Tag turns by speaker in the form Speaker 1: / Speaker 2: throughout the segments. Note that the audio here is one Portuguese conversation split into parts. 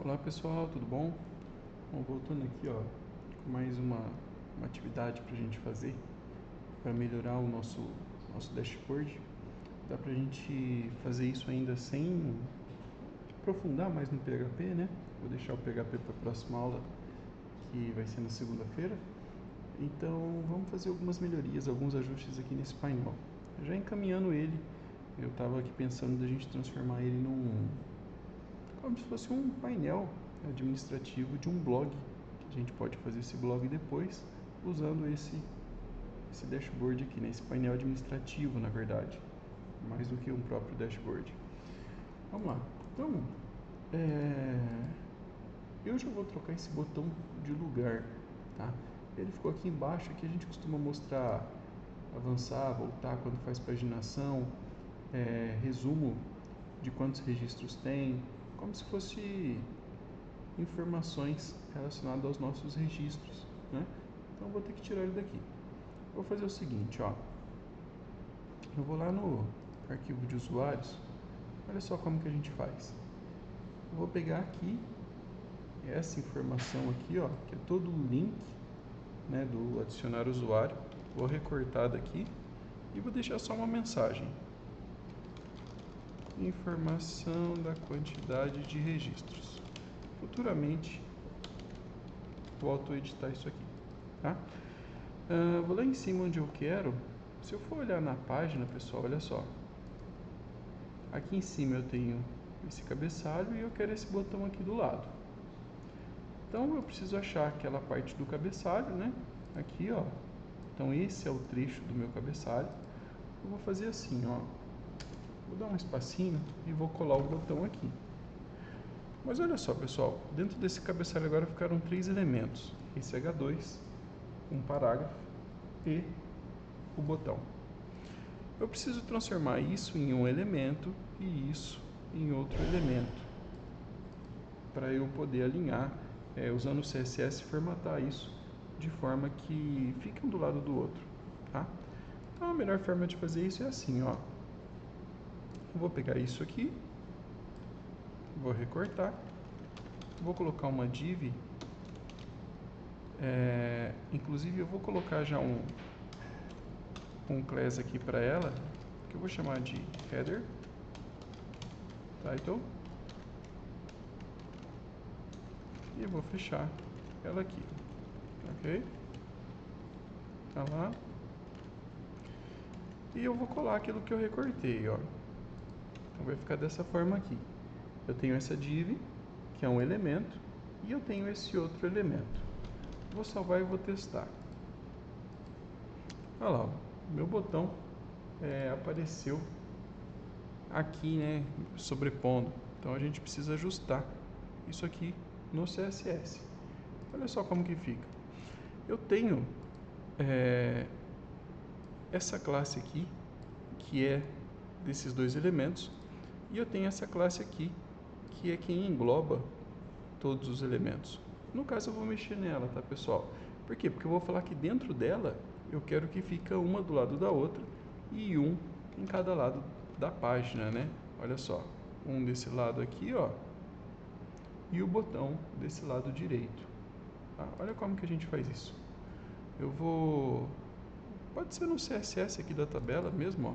Speaker 1: Olá pessoal, tudo bom? Bom, voltando aqui ó, com mais uma atividade para a gente fazer para melhorar o nosso dashboard. Dá para a gente fazer isso ainda sem aprofundar mais no PHP, né? Vou deixar o PHP para a próxima aula, que vai ser na segunda-feira. Então vamos fazer algumas melhorias, alguns ajustes aqui nesse painel. Já encaminhando ele, eu estava aqui pensando da gente transformar ele como se fosse um painel administrativo de um blog. A gente pode fazer esse blog depois usando esse dashboard aqui, né? Esse painel administrativo, na verdade, mais do que um próprio dashboard. Vamos lá. Então, eu já vou trocar esse botão de lugar, tá? Ele ficou aqui embaixo, aqui a gente costuma mostrar avançar, voltar quando faz paginação, resumo de quantos registros tem, como se fosse informações relacionadas aos nossos registros, né? Então eu vou ter que tirar ele daqui. Vou fazer o seguinte, ó. Eu vou lá no arquivo de usuários. Olha só como que a gente faz. Eu vou pegar aqui essa informação aqui, ó, que é todo o link, né, do adicionar usuário. Vou recortar daqui e vou deixar só uma mensagem. Informação da quantidade de registros. Futuramente vou auto-editar isso aqui, tá? Vou lá em cima onde eu quero. Se eu for olhar na página, pessoal, olha só. Aqui em cima eu tenho esse cabeçalho e eu quero esse botão aqui do lado. Então eu preciso achar aquela parte do cabeçalho, né? Aqui, ó. Então esse é o trecho do meu cabeçalho. Eu vou fazer assim, ó. Vou dar um espacinho e vou colar o botão aqui. Mas olha só, pessoal, dentro desse cabeçalho agora ficaram 3 elementos. Esse H2, um parágrafo e o botão. Eu preciso transformar isso em um elemento e isso em outro elemento, para eu poder alinhar, usando o CSS, formatar isso de forma que fique um do lado do outro, tá? Então a melhor forma de fazer isso é assim, ó. Eu vou pegar isso aqui, vou recortar, vou colocar uma div, inclusive eu vou colocar já um class aqui para ela, que eu vou chamar de header title, e eu vou fechar ela aqui, ok? Tá lá. E eu vou colar aquilo que eu recortei, ó. Então vai ficar dessa forma aqui. Eu tenho essa div, que é um elemento, e eu tenho esse outro elemento. Vou salvar e vou testar. Olha lá, o meu botão apareceu aqui, né, sobrepondo. Então a gente precisa ajustar isso aqui no CSS. Olha só como que fica. Eu tenho essa classe aqui, que é desses dois elementos, e eu tenho essa classe aqui, que é quem engloba todos os elementos. No caso eu vou mexer nela, tá, pessoal? Por quê? Porque eu vou falar que dentro dela eu quero que fica uma do lado da outra e um em cada lado da página, né? Olha só, um desse lado aqui, ó, e o botão desse lado direito, tá? Olha como que a gente faz isso. Eu vou... Pode ser no CSS aqui da tabela mesmo, ó,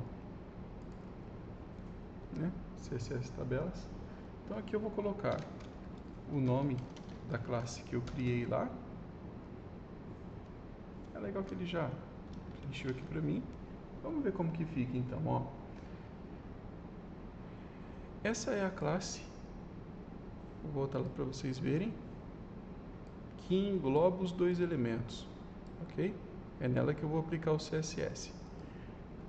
Speaker 1: né? CSS tabelas. Então aqui eu vou colocar o nome da classe que eu criei lá. É legal que ele já preencheu aqui para mim. Vamos ver como que fica então, ó. Essa é a classe, vou voltar lá para vocês verem, que engloba os dois elementos, ok? É nela que eu vou aplicar o CSS.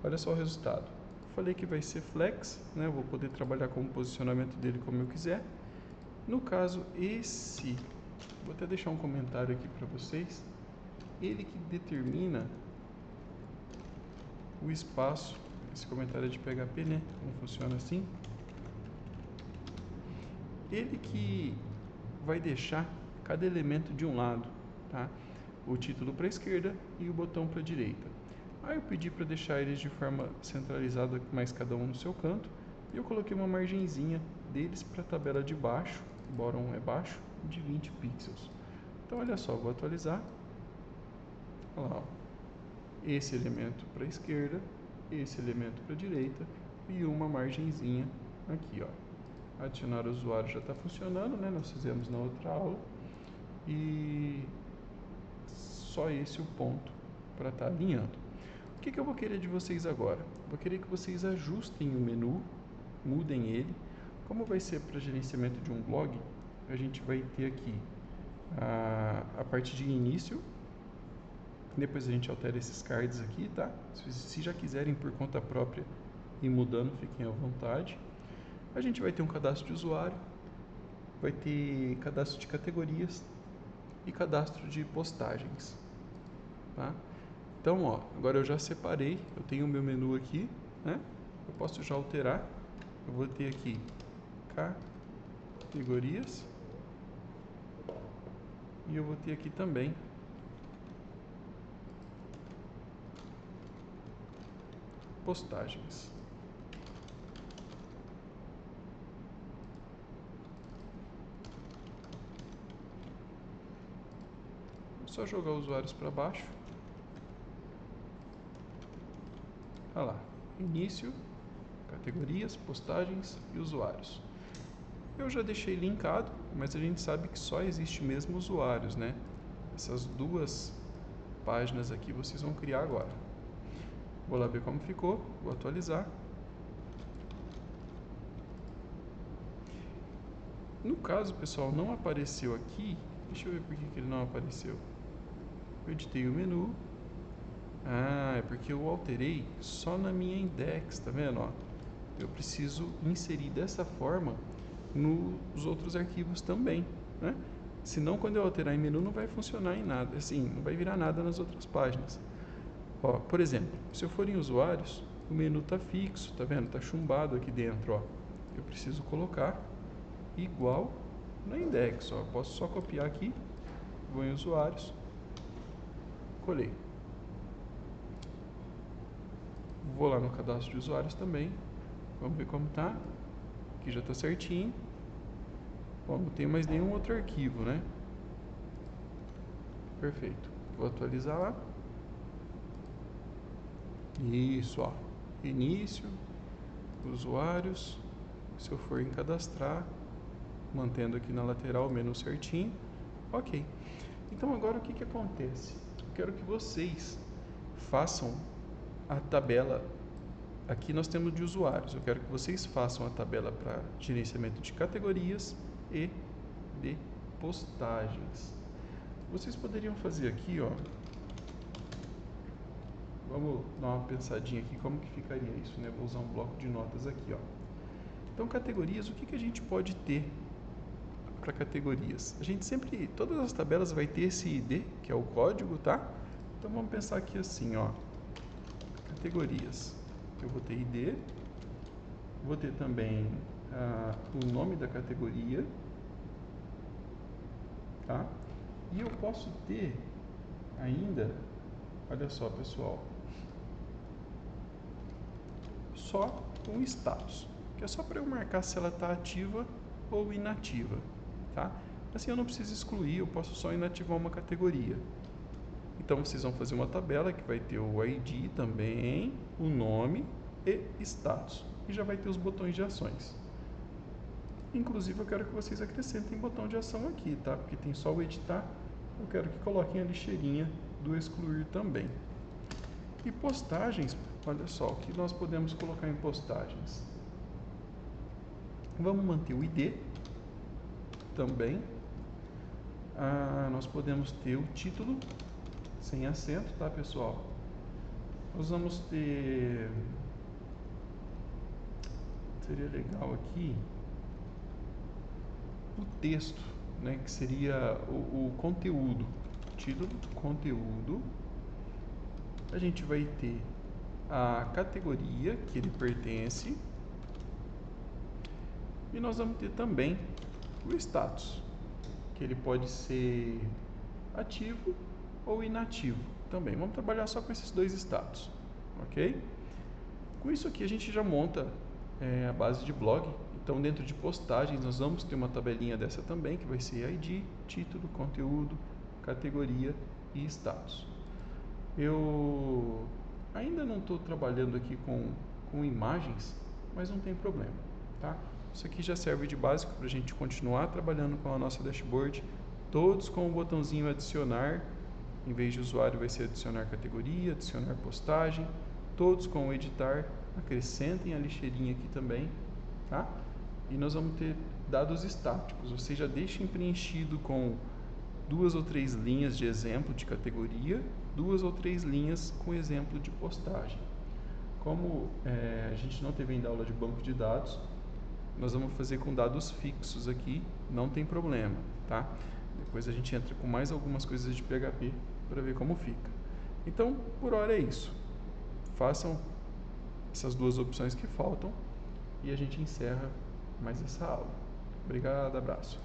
Speaker 1: Olha só o resultado. Falei que vai ser flex, né? Eu vou poder trabalhar com o posicionamento dele como eu quiser. No caso, vou até deixar um comentário aqui para vocês, ele que determina o espaço. Esse comentário é de PHP, né? Como funciona assim. Ele que vai deixar cada elemento de um lado, tá? O título para a esquerda e o botão para a direita. Aí eu pedi para deixar eles de forma centralizada, mais cada um no seu canto, e eu coloquei uma margenzinha deles para a tabela de baixo bottom é baixo, de 20 pixels. Então olha só, vou atualizar. Olha lá, ó. Esse elemento para a esquerda, esse elemento para a direita e uma margenzinha aqui, ó. Adicionar o usuário já está funcionando, né? Nós fizemos na outra aula. E só esse o ponto para estar alinhando. O que eu vou querer de vocês agora? Vou querer que vocês ajustem o menu, mudem ele. Como vai ser para gerenciamento de um blog, a gente vai ter aqui a parte de início. Depois a gente altera esses cards aqui, tá? Se já quiserem por conta própria ir mudando, fiquem à vontade. A gente vai ter um cadastro de usuário, vai ter cadastro de categorias e cadastro de postagens, tá? Então, ó, agora eu já separei, eu tenho o meu menu aqui, né? Eu posso já alterar. Eu vou ter aqui categorias e eu vou ter aqui também postagens. Vou só jogar usuários para baixo. Olha lá, início, categorias, postagens e usuários. Eu já deixei linkado, mas a gente sabe que só existe mesmo usuários, né? Essas duas páginas aqui vocês vão criar agora. Vou lá ver como ficou, vou atualizar. No caso, pessoal, não apareceu aqui. Deixa eu ver por que ele não apareceu. Eu editei o menu. Ah, é porque eu alterei só na minha index, tá vendo? Ó, eu preciso inserir dessa forma nos outros arquivos também, né? Senão, quando eu alterar em menu, não vai funcionar em nada. Assim, não vai virar nada nas outras páginas. Ó, por exemplo, se eu for em usuários, o menu tá fixo, tá vendo? Tá chumbado aqui dentro, ó. Eu preciso colocar igual na index, ó. Eu posso só copiar aqui, vou em usuários, colei. Vou lá no cadastro de usuários também. Vamos ver como tá. Aqui já tá certinho. Bom, não tem mais nenhum outro arquivo, né? Perfeito. Vou atualizar lá. Isso, ó. Início, usuários. Se eu for em cadastrar, mantendo aqui na lateral o menu certinho. Ok. Então agora o que acontece? Eu quero que vocês façam a tabela. Aqui nós temos de usuários. Eu quero que vocês façam a tabela para gerenciamento de categorias e de postagens. Vocês poderiam fazer aqui, ó. Vamos dar uma pensadinha aqui como que ficaria isso, né? Vou usar um bloco de notas aqui, ó. Então, categorias, o que a gente pode ter para categorias? A gente sempre, todas as tabelas vai ter esse ID, que é o código, tá? Então vamos pensar aqui assim, ó. Categorias. Eu vou ter ID, vou ter também o nome da categoria, tá? E eu posso ter ainda, olha só, pessoal, só um status, que é só para eu marcar se ela está ativa ou inativa, tá? Assim eu não preciso excluir, eu posso só inativar uma categoria. Então vocês vão fazer uma tabela que vai ter o ID também, o nome e status. E já vai ter os botões de ações. Inclusive eu quero que vocês acrescentem botão de ação aqui, tá? Porque tem só o editar, eu quero que coloquem a lixeirinha do excluir também. E postagens, olha só, o que nós podemos colocar em postagens? Vamos manter o ID também. Nós podemos ter o título sem acento, tá, pessoal? Nós vamos ter... Seria legal aqui o texto, né, que seria o conteúdo. Título, conteúdo. A gente vai ter a categoria que ele pertence. E nós vamos ter também o status, que ele pode ser ativo ou inativo também. Vamos trabalhar só com esses dois status, ok? Com isso aqui a gente já monta a base de blog. Então, dentro de postagens, nós vamos ter uma tabelinha dessa também, que vai ser ID, título, conteúdo, categoria e status. Eu ainda não estou trabalhando aqui com imagens, mas não tem problema, tá? Isso aqui já serve de básico para a gente continuar trabalhando com a nossa dashboard, todos com o botãozinho adicionar. Em vez de usuário vai ser adicionar categoria, adicionar postagem, todos com o editar. Acrescentem a lixeirinha aqui também, tá? E nós vamos ter dados estáticos, ou seja, deixem preenchido com 2 ou 3 linhas de exemplo de categoria, 2 ou 3 linhas com exemplo de postagem. Como a gente não teve ainda aula de banco de dados, nós vamos fazer com dados fixos aqui, não tem problema, tá? Depois a gente entra com mais algumas coisas de PHP para ver como fica. Então, por hora é isso. Façam essas 2 opções que faltam e a gente encerra mais essa aula. Obrigado, abraço.